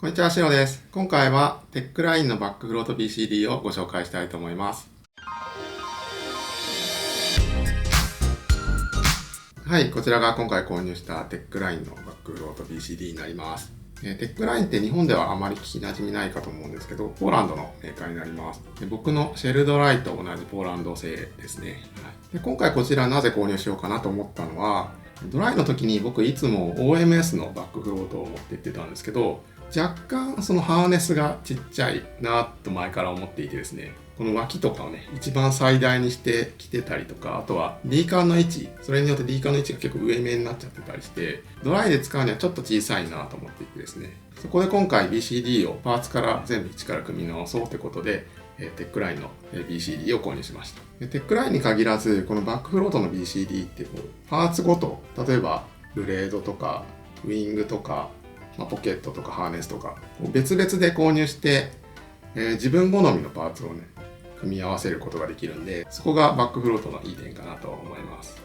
こんにちは、しのです。今回はテックラインのバックフロート BCD をご紹介したいと思います。はい、こちらが今回購入したテックラインのバックフロート BCD になります。テックラインって日本ではあまり聞き馴染みないかと思うんですけど、ポーランドのメーカーになります。僕のシェルドライと同じポーランド製ですね。で今回こちらなぜ購入しようかなと思ったのは、ドライの時に僕いつも OMS のバックフロートを持って行ってたんですけど、若干そのハーネスがちっちゃいなと前から思っていてですね、この脇とかをね、一番最大にして着てたりとか、あとは D カンの位置、それによって D カンの位置が結構上目になっちゃってたりして、ドライで使うにはちょっと小さいなと思っていてですね、そこで今回 BCD をパーツから全部一から組み直そうってことで、テックラインの BCD を購入しました。テックラインに限らず、このバックフロートの BCD ってパーツごと、例えばブレードとかウィングとか、ポケットとかハーネスとか別々で購入して、自分好みのパーツをね組み合わせることができるんで、そこがバックフロートのいい点かなと思います。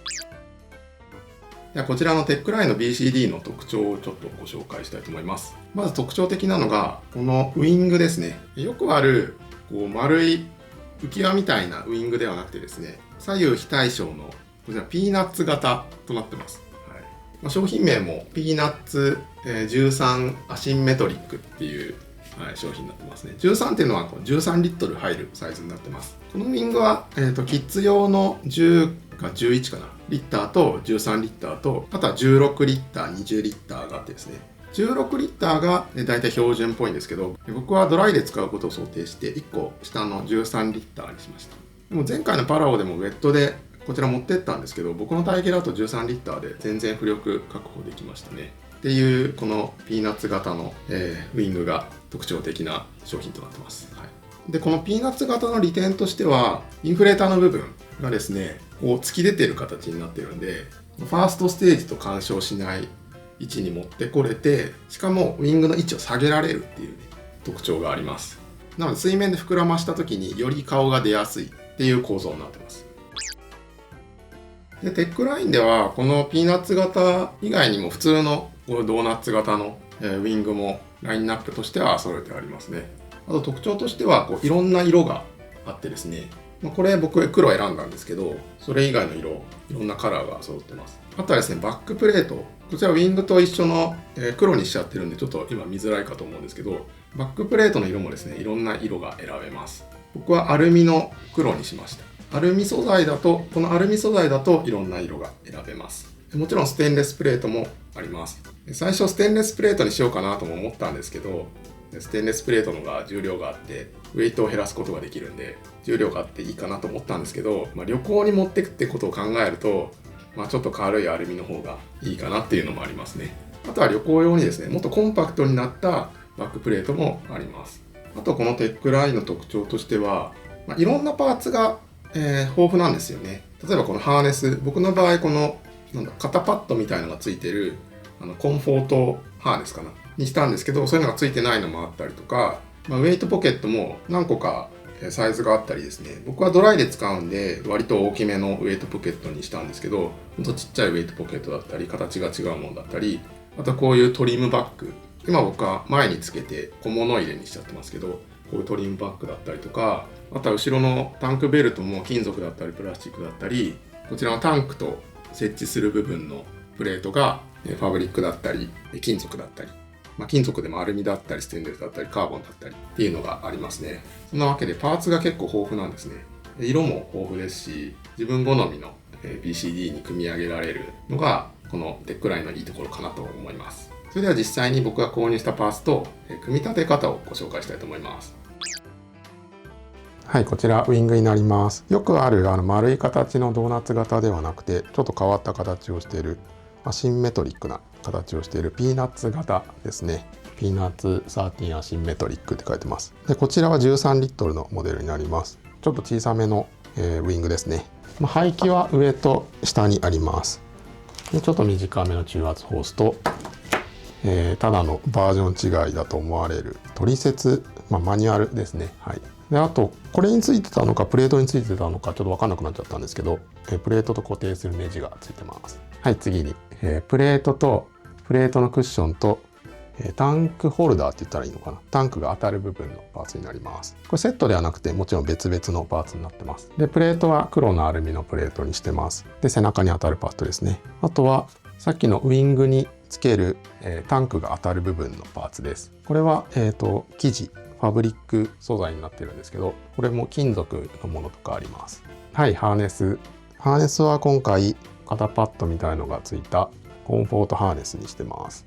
ではこちらのテックラインの BCD の特徴をちょっとご紹介したいと思います。まず特徴的なのがこのウィングですね。よくある丸い浮き輪みたいなウィングではなくてですね、左右非対称のこちらピーナッツ型となってます。商品名もピーナッツ13アシンメトリックっていう、商品になってますね。13っていうのは13リットル入るサイズになってます。このウィングは、キッズ用の10か11かなリッターと13リッターと、あとは16リッター、20リッターがあってですね、16リッターがだいたい標準っぽいんですけど、僕はドライで使うことを想定して1個下の13リッターにしました。でも前回のパラオでもウェットでこちら持ってったんですけど、僕の体型だと13リッターで全然浮力確保できましたね。っていうこのピーナッツ型の、ウィングが特徴的な商品となってます。でこのピーナッツ型の利点としては、インフレーターの部分がですね突き出てる形になってるんで、ファーストステージと干渉しない位置に持ってこれて、しかもウィングの位置を下げられるっていう、特徴があります。なので水面で膨らました時により顔が出やすいっていう構造になってます。でテックラインではこのピーナッツ型以外にも普通のドーナツ型のウィングもラインナップとしては揃えてありますね。あと特徴としてはいろんな色があってですね、これ僕黒選んだんですけど、それ以外の色、いろんなカラーが揃ってます。あとはですね、バックプレート、こちらウィングと一緒の黒にしちゃってるんでちょっと今見づらいかと思うんですけど、バックプレートの色もですね、いろんな色が選べます。僕はアルミの黒にしました。アルミ素材だと、このアルミ素材だといろんな色が選べます。もちろんステンレスプレートもあります。最初ステンレスプレートにしようかなとも思ったんですけど、ステンレスプレートの方が重量があってウェイトを減らすことができるんで、重量があっていいかなと思ったんですけど、旅行に持ってくってことを考えると、ちょっと軽いアルミの方がいいかなっていうのもありますね。あとは旅行用にですね、もっとコンパクトになったバックプレートもあります。あとこのテックラインの特徴としては、いろんなパーツが豊富なんですよね。例えばこのハーネス、僕の場合この肩パッドみたいのがついてるコンフォートハーネスかなにしたんですけど、そういうのがついてないのもあったりとか、ウェイトポケットも何個かサイズがあったりですね、僕はドライで使うんで割と大きめのウェイトポケットにしたんですけど、ほんとちっちゃいウェイトポケットだったり形が違うものだったり、あとこういうトリムバッグ、今僕は前につけて小物入れにしちゃってますけど、こういうトリムバッグだったりとか、あとは後ろのタンクベルトも金属だったりプラスチックだったり、こちらのタンクと設置する部分のプレートがファブリックだったり金属だったり、金属でもアルミだったりステンレスだったりカーボンだったりっていうのがありますね。そんなわけでパーツが結構豊富なんですね。色も豊富ですし、自分好みの BCD に組み上げられるのがこのテックラインのいいところかなと思います。それでは実際に僕が購入したパーツと組み立て方をご紹介したいと思います。はい、こちらウィングになります。よくある丸い形のドーナツ型ではなくて、ちょっと変わった形をしているアシンメトリックな形をしているピーナッツ型ですね。ピーナッツ13アシンメトリックって書いてます。でこちらは13リットルのモデルになります。ちょっと小さめの、ウィングですね。排気は上と下にあります。でちょっと短めの中圧ホースと、ただのバージョン違いだと思われるトリセツ、マニュアルですね。はい。であとこれについてたのかプレートについてたのかちょっと分かんなくなっちゃったんですけど、プレートと固定するネジがついてます。はい、次に、プレートとプレートのクッションとタンクホルダーって言ったらいいのかな。タンクが当たる部分のパーツになります。これセットではなくて、もちろん別々のパーツになってます。で、プレートは黒のアルミのプレートにしてます。で、背中に当たるパートですね。あとは、さっきのウィングにつける、タンクが当たる部分のパーツです。これは、生地、ファブリック素材になってるんですけど、これも金属のものとかあります。はい、ハーネス。ハーネスは今回、肩パッドみたいのがついたコンフォートハーネスにしてます。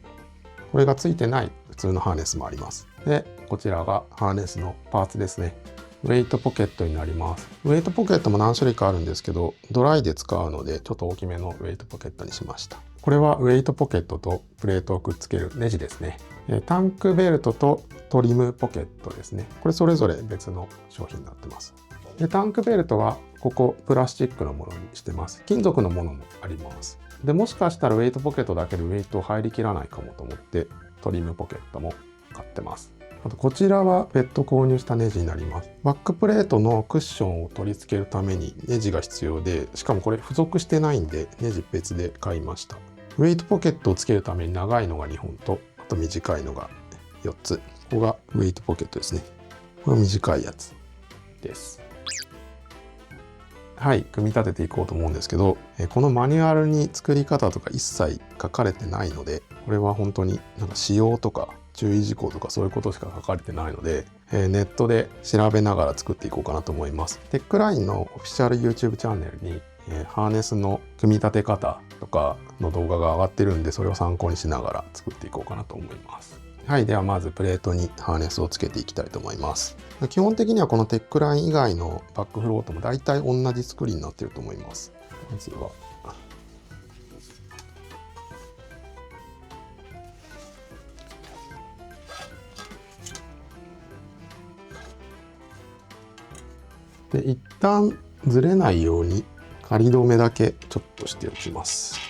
これがついてない普通のハーネスもあります。で、こちらがハーネスのパーツですね。ウェイトポケットになります。ウェイトポケットも何種類かあるんですけど、ドライで使うのでちょっと大きめのウェイトポケットにしました。これはウェイトポケットとプレートをくっつけるネジですね。タンクベルトとトリムポケットですね。これそれぞれ別の商品になってます。で、タンクベルトはここプラスチックのものにしてます。金属のものもあります。で、もしかしたらウェイトポケットだけでウェイト入りきらないかもと思ってトリムポケットも買ってます。あとこちらは別途購入したネジになります。バックプレートのクッションを取り付けるためにネジが必要で、しかもこれ付属してないんでネジ別で買いました。ウェイトポケットをつけるために長いのが2本と、あと短いのが4つ。ここがウェイトポケットですね。これは短いやつです。はい、組み立てていこうと思うんですけど、このマニュアルに作り方とか一切書かれてないので、これは本当になんか仕様とか注意事項とかそういうことしか書かれてないので、ネットで調べながら作っていこうかなと思います。テックラインのオフィシャル YouTube チャンネルに、ハーネスの組み立て方とかの動画が上がってるんで、それを参考にしながら作っていこうかなと思います。はい。ではまずプレートにハーネスをつけていきたいと思います。基本的にはこのテックライン以外のバックフロートも大体同じ作りになっていると思います。まずは。で、一旦ずれないように仮止めだけちょっとしておきます。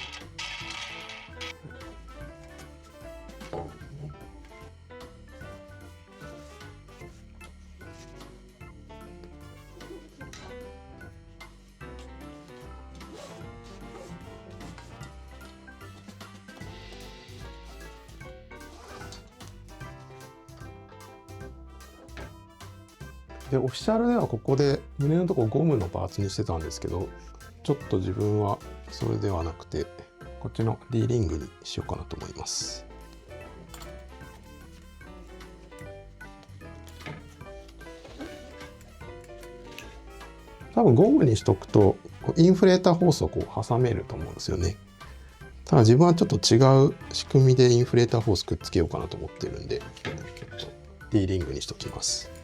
で、オフィシャルではここで胸のところゴムのパーツにしてたんですけど、ちょっと自分はそれではなくて、こっちの D リングにしようかなと思います。多分ゴムにしとくと、インフレーターホースをこう挟めると思うんですよね。ただ自分はちょっと違う仕組みでインフレーターホースくっつけようかなと思ってるんで、D リングにしときます。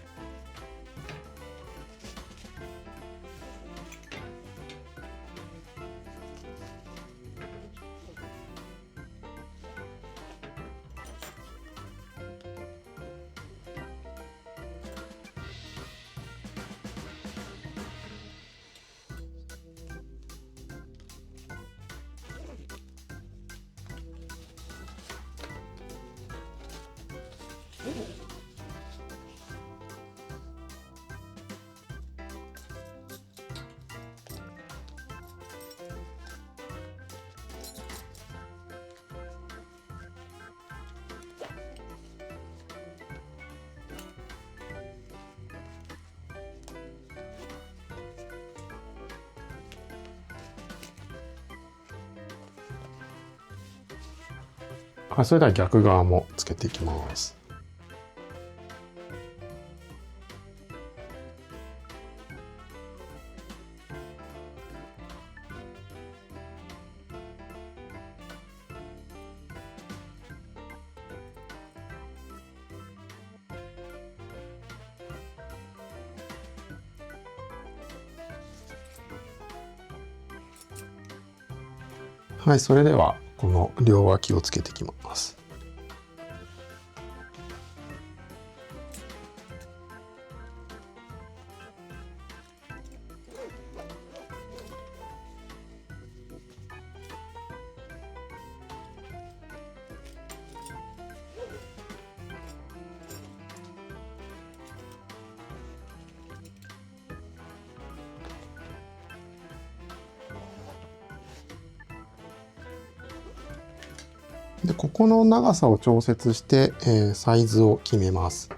はい、それでは逆側もつけていきます。はい、それではこの両脇をつけていきます。で、ここの長さを調節して、サイズを決めます。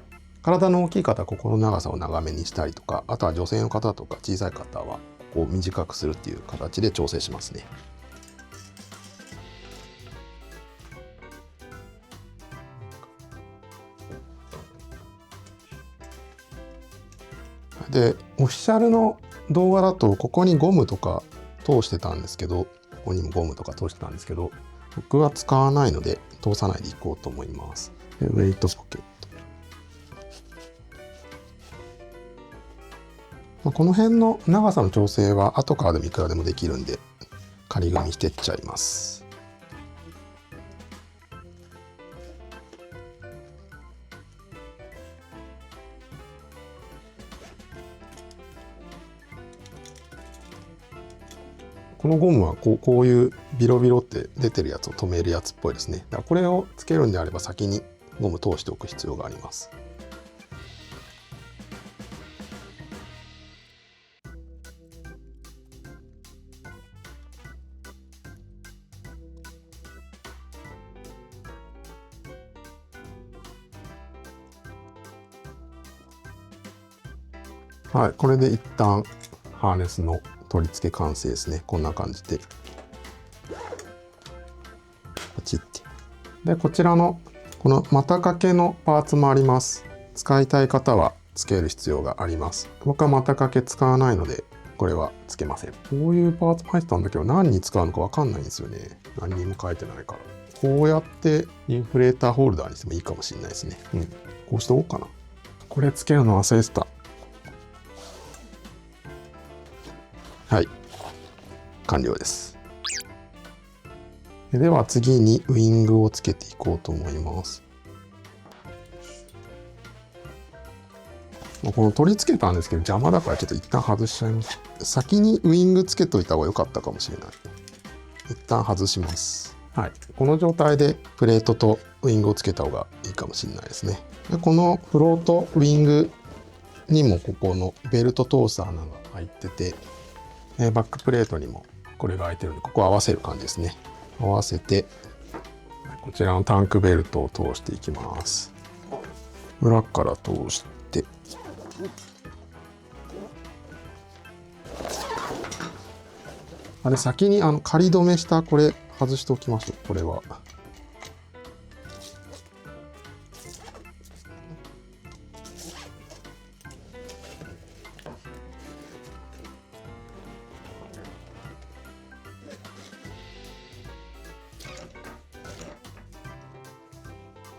体の大きい方はここの長さを長めにしたりとか、あとは女性の方とか小さい方はここを短くするっていう形で調整しますね。で、オフィシャルの動画だとここにゴムとか通してたんですけど、ここにもゴムとか通してたんですけど、僕は使わないので通さないでいこうと思います。で、ウェイトポケット。この辺の長さの調整は後からでもいくらでもできるんで、仮組みしてっちゃいます。このゴムはこういうビロビロって出てるやつを止めるやつっぽいですね。だからこれをつけるんであれば先にゴム通しておく必要があります。はい、これで一旦ハーネスの取り付け完成ですね。こんな感じで。ポチって。で、こちらのこの股掛けのパーツもあります。使いたい方はつける必要があります。僕は股掛け使わないので、これはつけません。こういうパーツも入ってたんだけど、何に使うのかわかんないんですよね。何にも書いてないから。こうやってインフレーターホルダーにしてもいいかもしれないですね。うん。こうしておこうかな。これつけるの忘れてた。はい。完了です。では次にウイングをつけていこうと思います。この取り付けたんですけど邪魔だからちょっと一旦外しちゃいます。先にウイングつけといた方が良かったかもしれない。一旦外します。はい。この状態でプレートとウイングをつけた方がいいかもしれないですね。でこのフロートウイングにもここのベルト通す穴が入ってて、バックプレートにもこれが開いてるので、ここを合わせる感じですね。合わせて、こちらのタンクベルトを通していきます。裏から通して、先に仮止めしたこれ外しておきましょう。これは。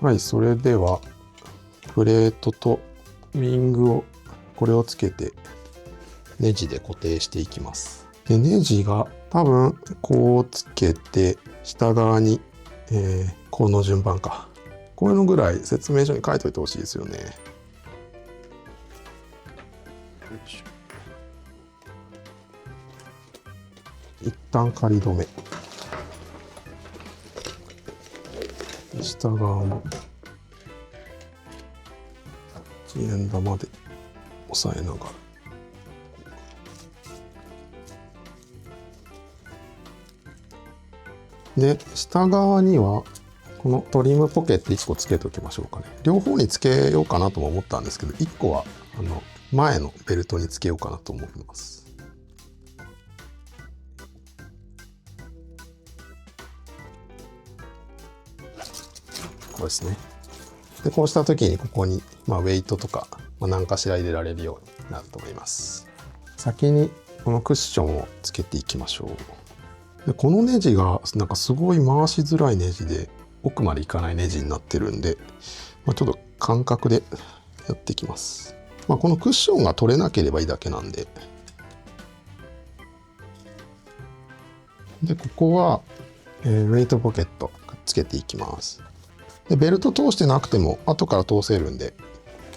はい、それではプレートとウィングをこれをつけてネジで固定していきます。でネジが多分こうつけて下側に、この順番か。こういうのぐらい説明書に書いておいてほしいですよね。一旦仮止め。下側も1円玉で押さえながら。で下側にはこのトリムポケット1個つけておきましょうかね。両方につけようかなとも思ったんですけど、1個は前のベルトにつけようかなと思います。こうですね。でこうした時にここに、ウェイトとか、何かしら入れられるようになると思います。先にこのクッションをつけていきましょう。でこのネジがなんかすごい回しづらいネジで奥までいかないネジになってるんで、ちょっと感覚でやっていきます。このクッションが取れなければいいだけなんで。でここは、ウェイトポケットつけていきます。でベルト通してなくても後から通せるんで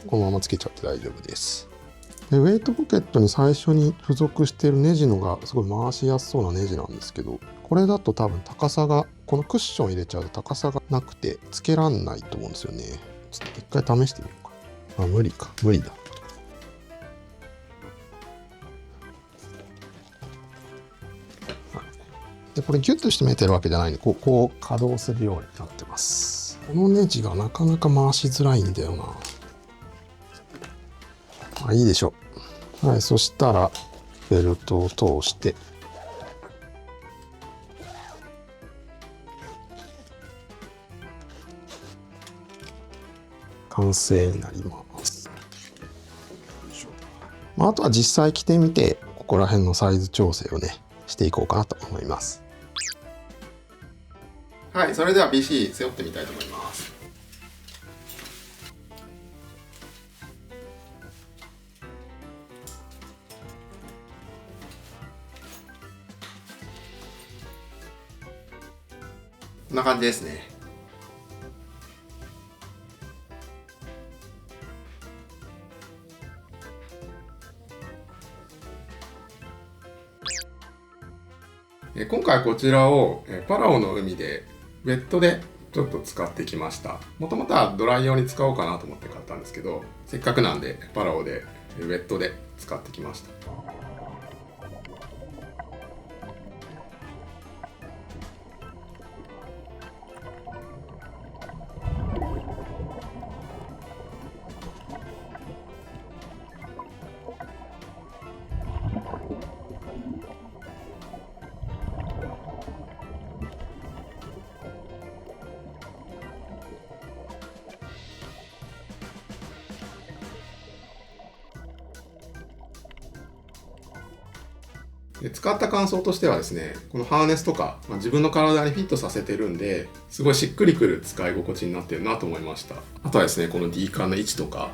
このままつけちゃって大丈夫です。でウェイトポケットに最初に付属しているネジのがすごい回しやすそうなネジなんですけど、これだと多分高さがこのクッション入れちゃうと高さがなくてつけらんないと思うんですよね。ちょっと一回試してみようか。無理か、無理だ。でこれギュッと締めてるわけじゃないんで、こう稼働するようになって。このネジがなかなか回しづらいんだよな。いいでしょう。はい、そしたらベルトを通して完成になります。あとは実際着てみて、ここら辺のサイズ調整をね、していこうかなと思います。はい、それでは BC 背負ってみたいと思います。こんな感じですね。今回こちらをパラオの海でウェットでちょっと使ってきました。もともとはドライ用に使おうかなと思って買ったんですけど、せっかくなんでパラオでウェットで使ってきました。で使った感想としてはですね、このハーネスとか、自分の体にフィットさせてるんで、すごいしっくりくる使い心地になってるなと思いました。あとはですね、この D カーの位置とか、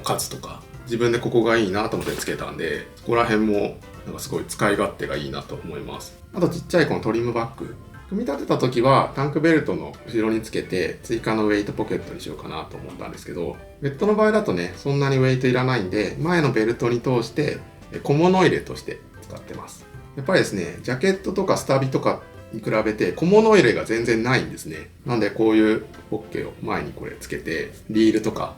数とか、自分でここがいいなと思ってつけたんで、そこら辺もなんかすごい使い勝手がいいなと思います。あとちっちゃいこのトリムバッグ。組み立てた時はタンクベルトの後ろにつけて追加のウェイトポケットにしようかなと思ったんですけど、ウェットの場合だとね、そんなにウェイトいらないんで、前のベルトに通して小物入れとして使ってます。やっぱりですね、ジャケットとかスタビとかに比べて小物入れが全然ないんですね。なんでこういうポッケを前にこれつけて、リールとか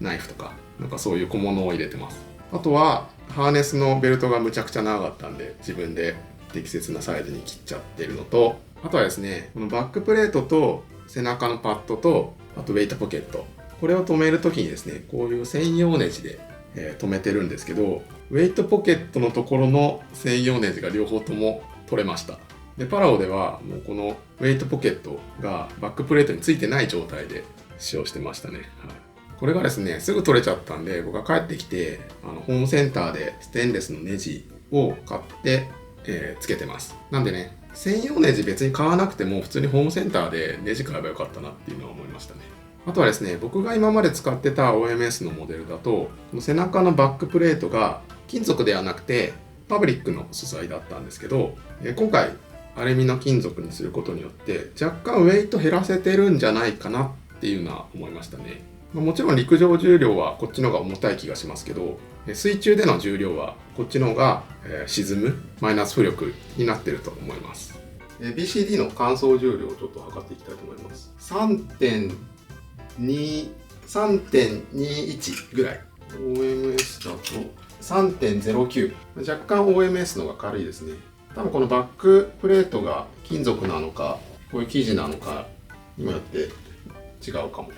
ナイフとか、なんかそういう小物を入れてます。あとは、ハーネスのベルトがむちゃくちゃ長かったんで、自分で適切なサイズに切っちゃってるのと、あとはですね、このバックプレートと背中のパッドと、あとウェイトポケット。これを留めるときにですね、こういう専用ネジで留めてるんですけど、ウェイトポケットのところの専用ネジが両方とも取れました。で、パラオではもうこのウェイトポケットがバックプレートについてない状態で使用してましたね。はい、これがですね、すぐ取れちゃったんで、僕が帰ってきて、ホームセンターでステンレスのネジを買って、つけてます。なんでね、専用ネジ別に買わなくても普通にホームセンターでネジ買えばよかったなっていうのは思いましたね。あとはですね、僕が今まで使ってた OMS のモデルだと、この背中のバックプレートが金属ではなくてファブリックの素材だったんですけど、今回アルミの金属にすることによって若干ウェイト減らせてるんじゃないかなっていうのは思いましたね。もちろん陸上重量はこっちの方が重たい気がしますけど、水中での重量はこっちの方が沈むマイナス浮力になってると思います。BCD の乾燥重量をちょっと測っていきたいと思います。3.21 ぐらい。OMS だと 3.09。若干 OMS の方が軽いですね。多分このバックプレートが金属なのか、こういう生地なのかにもよって違うかも。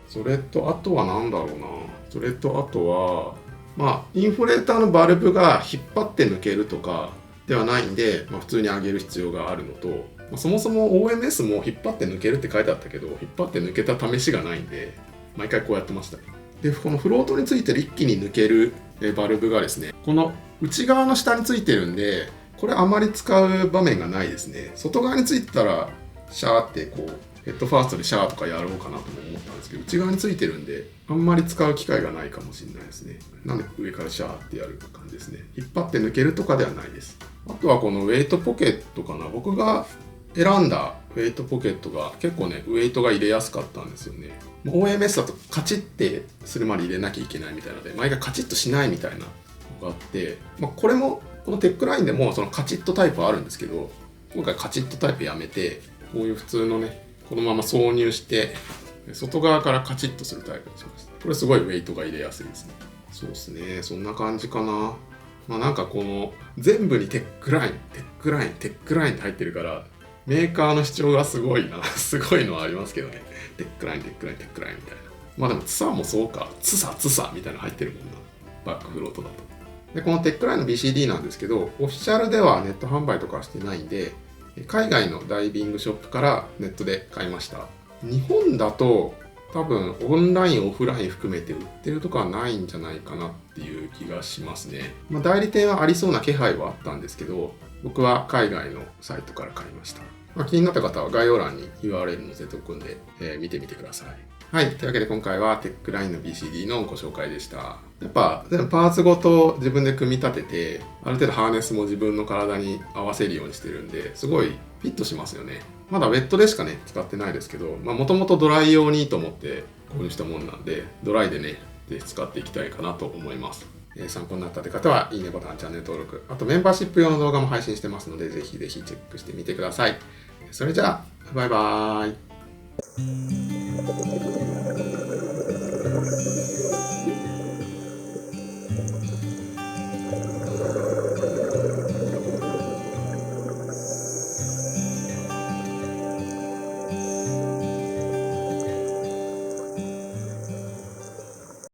それとあとは何だろうな。それとあとは、インフレーターのバルブが引っ張って抜けるとかではないんで、普通に上げる必要があるのと、そもそも OMS も引っ張って抜けるって書いてあったけど、引っ張って抜けた試しがないんで、毎回こうやってましたね。で、このフロートについてる一気に抜けるバルブがですね、この内側の下についてるんで、これあまり使う場面がないですね。外側についてたら、シャーってこう、ヘッドファーストでシャーとかやろうかなと思ったんですけど、内側についてるんで、あんまり使う機会がないかもしれないですね。なんで上からシャーってやる感じですね。引っ張って抜けるとかではないです。あとはこのウェイトポケットかな。僕が選んだウェイトポケットが結構ね、ウェイトが入れやすかったんですよね。OMS だとカチッてするまで入れなきゃいけないみたいなので、毎回カチッとしないみたいなのがあって、これも、このテックラインでもそのカチッとタイプはあるんですけど、今回カチッとタイプやめて、こういう普通のね、このまま挿入して、外側からカチッとするタイプにしました。これすごいウェイトが入れやすいですね。そうですね、そんな感じかな。なんかこの全部にテックラインって入ってるから、メーカーの主張がすごいなすごいのはありますけどね。テックラインみたいな。まあでもツサもそうか、ツサみたいなの入ってるもんな、バックフロートだと。でこのテックラインの BCD なんですけど、オフィシャルではネット販売とかはしてないんで、海外のダイビングショップからネットで買いました。日本だと多分オンラインオフライン含めて売ってるとこはないんじゃないかなっていう気がしますね。まあ、代理店はありそうな気配はあったんですけど、僕は海外のサイトから買いました。まあ、気になった方は概要欄に URL 載せておくんで、見てみてください。はい。というわけで今回はテックラインの BCD のご紹介でした。やっぱパーツごと自分で組み立てて、ある程度ハーネスも自分の体に合わせるようにしてるんで、すごいフィットしますよね。まだウェットでしかね、使ってないですけど、もともとドライ用にと思って購入したものなんで、ドライでね、ぜひ使っていきたいかなと思います。参考になったという方は、いいねボタン、チャンネル登録、あとメンバーシップ用の動画も配信してますので、ぜひぜひチェックしてみてください。それじゃあ、バイバーイ。